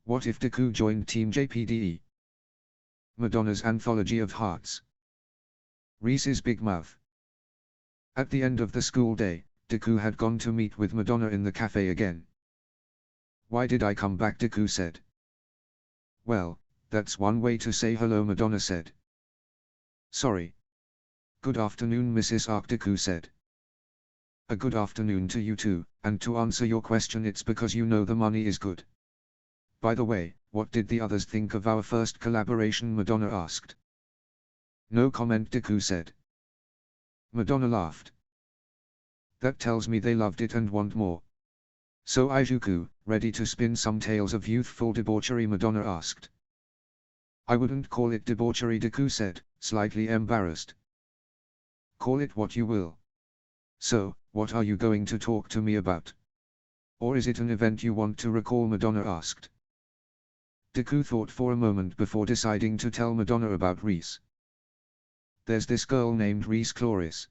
What if Deku joined Team JPDE? Madonna's Anthology of Hearts. Reese's Big Mouth. At the end of the school day, Deku had gone to meet with Madonna in the cafe again. "Why did I come back?" Deku said. "Well, that's one way to say hello," Madonna said. "Sorry." "Good afternoon, Mrs. Arc," Deku said. "A good afternoon to you too, and to answer your question, it's because you know the money is good." "By the way, what did the others think of our first collaboration?" Madonna asked. "No comment," Deku said. Madonna laughed. "That tells me they loved it and want more." "So Izuku, ready to spin some tales of youthful debauchery?" Madonna asked. "I wouldn't call it debauchery," Deku said, slightly embarrassed. "Call it what you will. So, what are you going to talk to me about? Or is it an event you want to recall?" Madonna asked. Deku thought for a moment before deciding to tell Madonna about Reese. "There's this girl named Reese Chloris.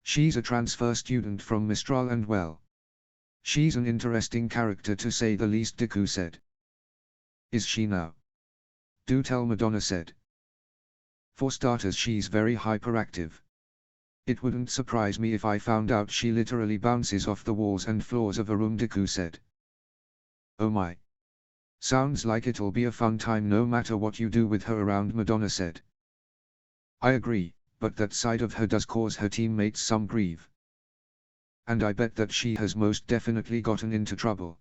She's a transfer student from Mistral and well, she's an interesting character to say the least," Deku said. "Is she now?" "Do tell," Madonna said. "For starters, she's very hyperactive. It wouldn't surprise me if I found out she literally bounces off the walls and floors of a room," Deku said. "Oh my. Sounds like it'll be a fun time no matter what you do with her around," Madonna said. "I agree, but that side of her does cause her teammates some grief. And I bet that she has most definitely gotten into trouble.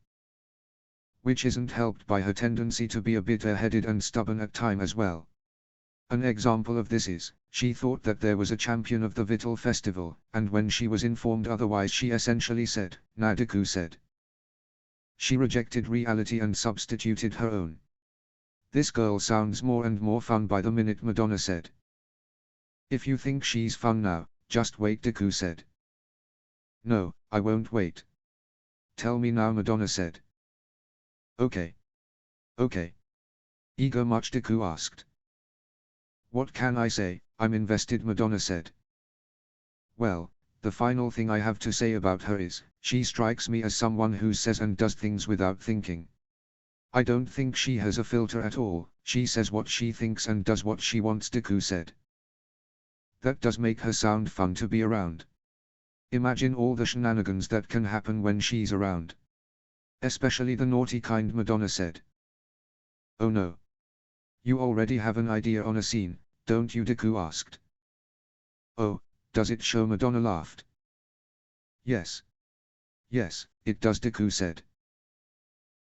Which isn't helped by her tendency to be a bit airheaded and stubborn at times as well. An example of this is, she thought that there was a champion of the Vital Festival, and when she was informed otherwise she essentially said, 'Nah,' Deku said. She rejected reality and substituted her own. This girl sounds more and more fun by the minute," Madonna said. "If you think she's fun now, just wait," Deku said. "No, I won't wait. Tell me now," Madonna said. Okay. Eager much?" Deku asked. "What can I say, I'm invested," Madonna said. "Well, the final thing I have to say about her is, she strikes me as someone who says and does things without thinking. I don't think she has a filter at all, she says what she thinks and does what she wants," Deku said. "That does make her sound fun to be around. Imagine all the shenanigans that can happen when she's around. Especially the naughty kind," Madonna said. "Oh no. You already have an idea on a scene, don't you?" Deku asked. "Oh, does it show?" Madonna laughed. Yes, it does," Deku said.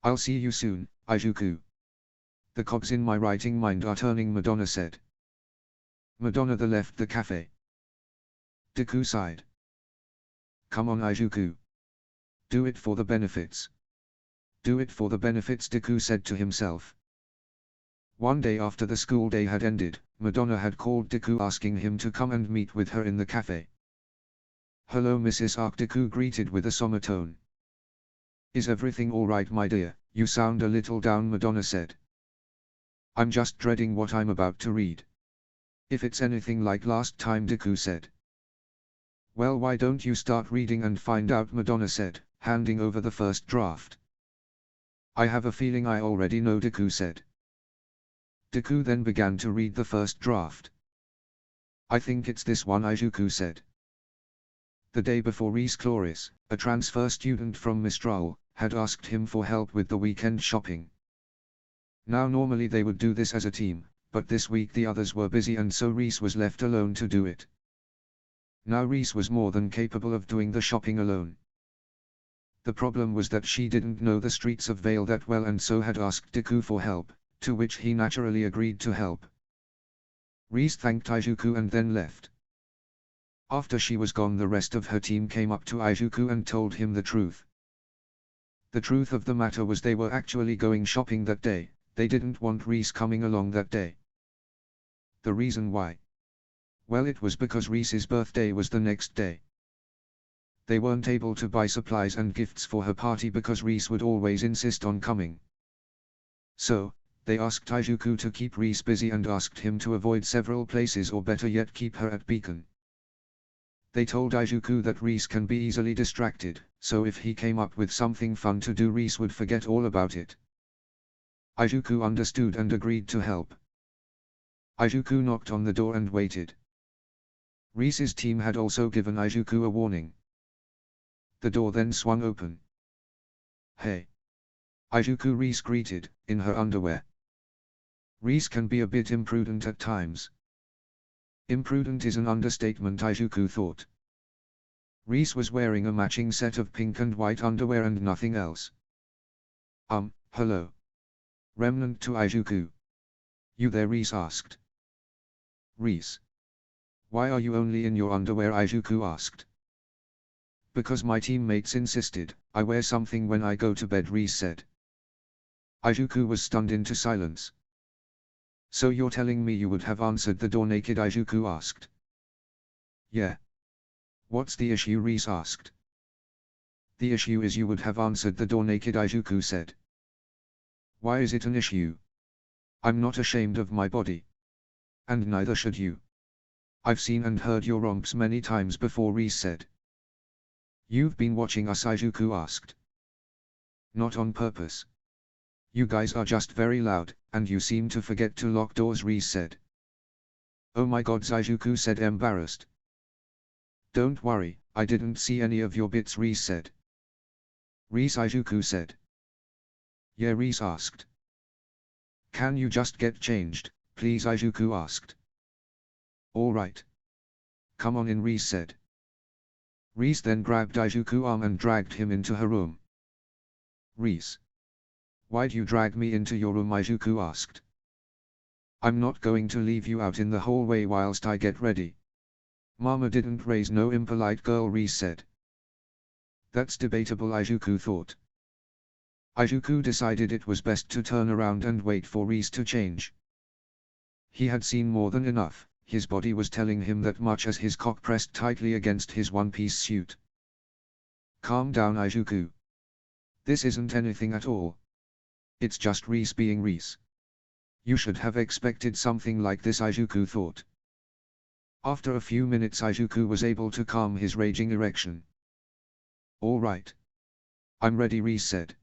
"I'll see you soon, Izuku. The cogs in my writing mind are turning," Madonna said. Madonna left the cafe. Deku sighed. "Come on, Izuku. Do it for the benefits. Do it for the benefits," Deku said to himself. One day after the school day had ended, Madonna had called Deku asking him to come and meet with her in the cafe. "Hello, Mrs. Arc," Deku greeted with a somber tone. "Is everything alright, my dear? You sound a little down," Madonna said. "I'm just dreading what I'm about to read. If it's anything like last time," Deku said. "Well, why don't you start reading and find out?" Madonna said, handing over the first draft. "I have a feeling I already know," Deku said. Deku then began to read the first draft. "I think it's this one," Izuku said. The day before, Reese Chloris, a transfer student from Mistral, had asked him for help with the weekend shopping. Now normally they would do this as a team, but this week the others were busy and so Reese was left alone to do it. Now Reese was more than capable of doing the shopping alone. The problem was that she didn't know the streets of Vale that well and so had asked Deku for help, to which he naturally agreed to help. Reese thanked Izuku and then left. After she was gone, the rest of her team came up to Izuku and told him the truth. The truth of the matter was they were actually going shopping that day, they didn't want Reese coming along that day. The reason why? Well, it was because Reese's birthday was the next day. They weren't able to buy supplies and gifts for her party because Reese would always insist on coming. So, they asked Izuku to keep Reese busy and asked him to avoid several places, or better yet keep her at Beacon. They told Izuku that Reese can be easily distracted, so if he came up with something fun to do, Reese would forget all about it. Izuku understood and agreed to help. Izuku knocked on the door and waited. Reese's team had also given Izuku a warning. The door then swung open. "Hey!" Izuku Reese greeted, in her underwear. Reese can be a bit imprudent at times. Imprudent is an understatement, Izuku thought. Reese was wearing a matching set of pink and white underwear and nothing else. Hello. Remnant to Izuku. "You there?" Reese asked. "Reese. Why are you only in your underwear?" Izuku asked. "Because my teammates insisted, I wear something when I go to bed," Reese said. Izuku was stunned into silence. "So you're telling me you would have answered the door naked?" Izuku asked. "Yeah. What's the issue?" Reese asked. "The issue is you would have answered the door naked," Izuku said. "Why is it an issue? I'm not ashamed of my body. And neither should you. I've seen and heard your romps many times before," Reese said. "You've been watching us?" Izuku asked. "Not on purpose. You guys are just very loud, and you seem to forget to lock doors," Reese said. "Oh my god," Izuku said, embarrassed. "Don't worry, I didn't see any of your bits," Reese said. "Reese," Izuku said. "Yeah?" Reese asked. "Can you just get changed, please?" Izuku asked. "Alright. Come on in," Reese said. Reese then grabbed Izuku's arm and dragged him into her room. "Reese. Why'd you drag me into your room?" Izuku asked. "I'm not going to leave you out in the hallway whilst I get ready." "Mama didn't raise no impolite girl," Reese said. "That's debatable," Izuku thought. Izuku decided it was best to turn around and wait for Reese to change. He had seen more than enough. His body was telling him that much as his cock pressed tightly against his one-piece suit. "Calm down, Izuku. This isn't anything at all. It's just Reese being Reese. You should have expected something like this," Izuku thought. After a few minutes Izuku was able to calm his raging erection. "All right. I'm ready," Reese said.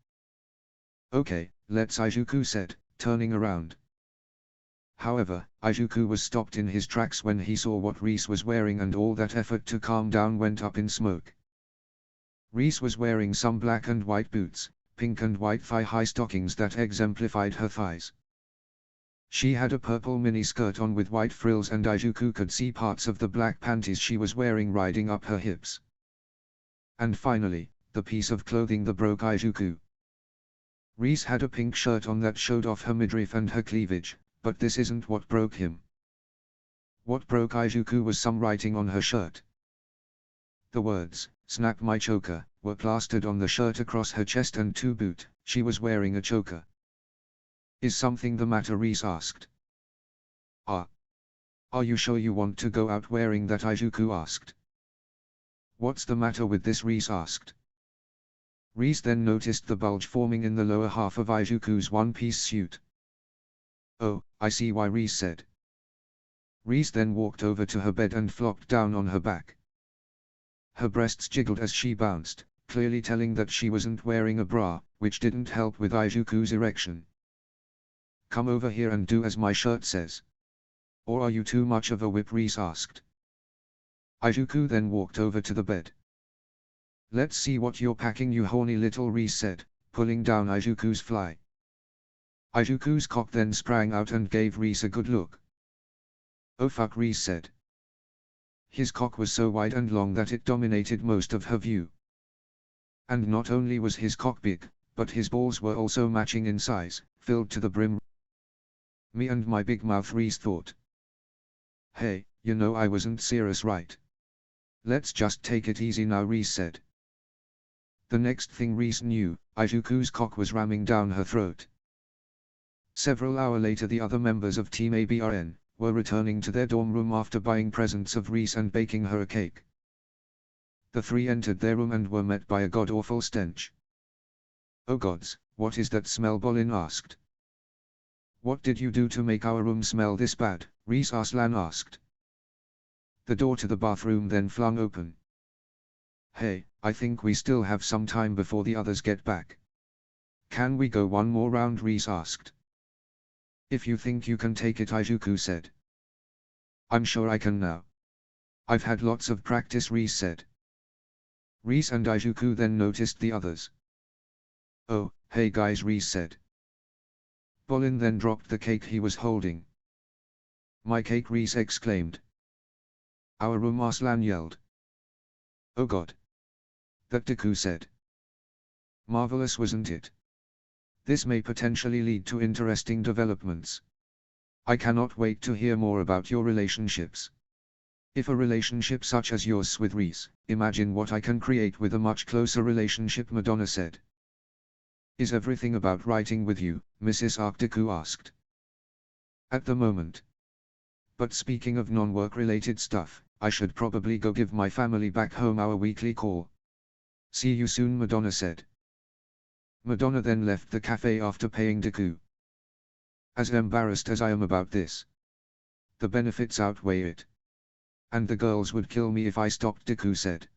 "Okay, let's," Izuku said, turning around. However, Izuku was stopped in his tracks when he saw what Reese was wearing, and all that effort to calm down went up in smoke. Reese was wearing some black and white boots, pink and white thigh-high stockings that exemplified her thighs. She had a purple mini-skirt on with white frills, and Izuku could see parts of the black panties she was wearing riding up her hips. And finally, the piece of clothing that broke Izuku. Reese had a pink shirt on that showed off her midriff and her cleavage, but this isn't what broke him. What broke Izuku was some writing on her shirt. The words, "Snap my choker," were plastered on the shirt across her chest and to boot, she was wearing a choker. "Is something the matter?" Reese asked. Are you sure you want to go out wearing that?" Izuku asked. "What's the matter with this?" Reese asked. Reese then noticed the bulge forming in the lower half of Izuku's one-piece suit. "Oh, I see why," Reese said. Reese then walked over to her bed and flopped down on her back. Her breasts jiggled as she bounced, clearly telling that she wasn't wearing a bra, which didn't help with Izuku's erection. "Come over here and do as my shirt says. Or are you too much of a whip?" Reese asked. Izuku then walked over to the bed. "Let's see what you're packing, you horny little," Reese said, pulling down Izuku's fly. Izuku's cock then sprang out and gave Reese a good look. "Oh fuck," Reese said. His cock was so wide and long that it dominated most of her view. And not only was his cock big, but his balls were also matching in size, filled to the brim. "Me and my big mouth," Reese thought. "Hey, you know I wasn't serious, right? Let's just take it easy now," Reese said. The next thing Reese knew, Izuku's cock was ramming down her throat. Several hours later the other members of Team ABRN were returning to their dorm room after buying presents of Reese and baking her a cake. The three entered their room and were met by a god-awful stench. "Oh gods, what is that smell?" Bolin asked. "What did you do to make our room smell this bad?" Reese Arslan asked. The door to the bathroom then flung open. "Hey, I think we still have some time before the others get back. Can we go one more round?" Reese asked. If you think you can take it, Izuku said. I'm sure I can now. I've had lots of practice, Reese said. Reese and Izuku then noticed the others. Oh, hey guys, Reese said. Bolin then dropped the cake he was holding. My cake, Reese exclaimed. Our room, Arslan yelled. Oh god. That Deku said. Marvelous, wasn't it? This may potentially lead to interesting developments. I cannot wait to hear more about your relationships. If a relationship such as yours with Reese, imagine what I can create with a much closer relationship, Madonna said. Is everything about writing with you, Mrs. Arc? Deku asked. At the moment. But speaking of non-work related stuff, I should probably go give my family back home our weekly call. See you soon, Madonna said. Madonna then left the cafe after paying Deku. As embarrassed as I am about this, the benefits outweigh it. And the girls would kill me if I stopped, Deku said.